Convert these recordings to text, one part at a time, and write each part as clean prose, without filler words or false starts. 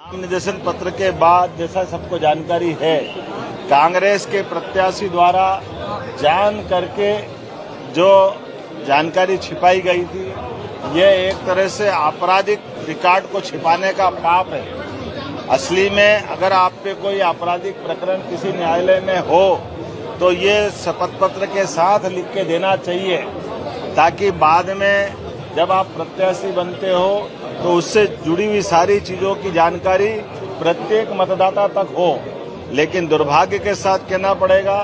नाम निर्देशन पत्र के बाद जैसा सबको जानकारी है, कांग्रेस के प्रत्याशी द्वारा जान करके जो जानकारी छिपाई गई थी, ये एक तरह से आपराधिक रिकॉर्ड को छिपाने का पाप है। असली में अगर आप पे कोई आपराधिक प्रकरण किसी न्यायालय में हो तो ये शपथ पत्र के साथ लिख के देना चाहिए, ताकि बाद में जब आप प्रत्याशी बनते हो तो उससे जुड़ी हुई सारी चीजों की जानकारी प्रत्येक मतदाता तक हो। लेकिन दुर्भाग्य के साथ कहना पड़ेगा,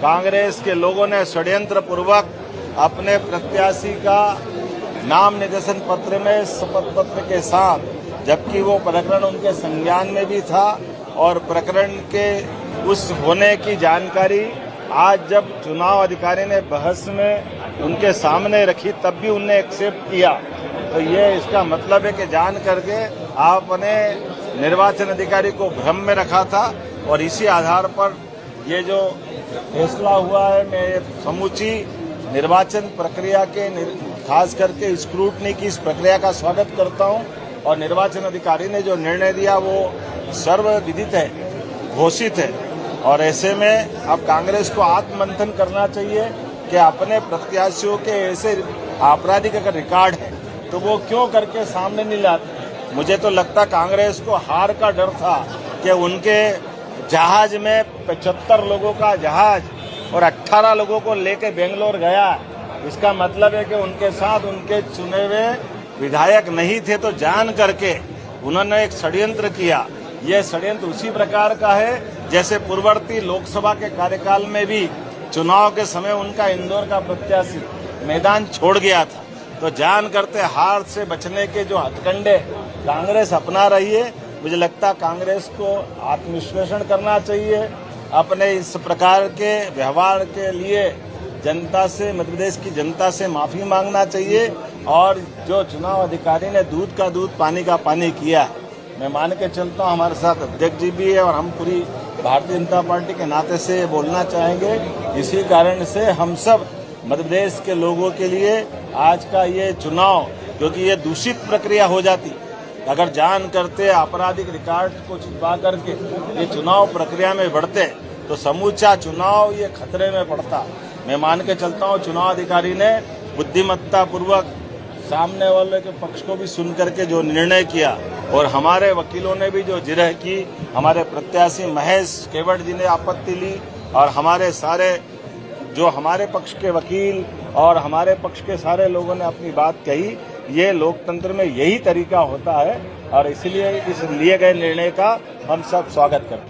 कांग्रेस के लोगों ने षड्यंत्र पूर्वक अपने प्रत्याशी का नाम निर्देशन पत्र में शपथ पत्र के साथ, जबकि वो प्रकरण उनके संज्ञान में भी था और प्रकरण के उस होने की जानकारी आज जब चुनाव अधिकारी ने बहस में उनके सामने रखी तब भी उनने एक्सेप्ट किया। तो ये इसका मतलब है कि जान करके आपने निर्वाचन अधिकारी को भ्रम में रखा था और इसी आधार पर ये जो फैसला हुआ है, मैं समूची निर्वाचन प्रक्रिया के खास करके स्क्रूटनी की इस प्रक्रिया का स्वागत करता हूं और निर्वाचन अधिकारी ने जो निर्णय दिया वो सर्वविदित है, घोषित है। और ऐसे में अब कांग्रेस को आत्ममंथन करना चाहिए कि अपने प्रत्याशियों के ऐसे आपराधिक अगर रिकॉर्ड है तो वो क्यों करके सामने नहीं लाते। मुझे तो लगता कांग्रेस को हार का डर था कि उनके जहाज में 75 लोगों का जहाज और 18 लोगों को लेकर बेंगलोर गया। इसका मतलब है कि उनके साथ उनके चुने हुए विधायक नहीं थे, तो जान करके उन्होंने एक षड्यंत्र किया। यह षड्यंत्र उसी प्रकार का है जैसे पूर्ववर्ती लोकसभा के कार्यकाल में भी चुनाव के समय उनका इंदौर का प्रत्याशी मैदान छोड़ गया था। तो जान करते हार से बचने के जो हथकंडे कांग्रेस अपना रही है, मुझे लगता कांग्रेस को आत्मविश्लेषण करना चाहिए। अपने इस प्रकार के व्यवहार के लिए जनता से, मध्य प्रदेश की जनता से माफी मांगना चाहिए। और जो चुनाव अधिकारी ने दूध का दूध पानी का पानी किया है, मैं मान के चलता हूँ हमारे साथ अध्यक्ष जी भी है और हम पूरी भारतीय जनता पार्टी के नाते से बोलना चाहेंगे। इसी कारण से हम सब मध्य प्रदेश के लोगों के लिए आज का ये चुनाव, क्योंकि ये दूषित प्रक्रिया हो जाती अगर जान करते आपराधिक रिकॉर्ड को छिपा करके ये चुनाव प्रक्रिया में बढ़ते तो समूचा चुनाव ये खतरे में पड़ता। मैं मान के चलता हूँ चुनाव अधिकारी ने बुद्धिमत्ता पूर्वक सामने वाले के पक्ष को भी सुन करके जो निर्णय किया और हमारे वकीलों ने भी जो जिरह की, हमारे प्रत्याशी महेश केवट जी ने आपत्ति ली और हमारे सारे जो हमारे पक्ष के वकील और हमारे पक्ष के सारे लोगों ने अपनी बात कही। ये लोकतंत्र में यही तरीका होता है और इसलिए इस लिए गए निर्णय का हम सब स्वागत करते हैं।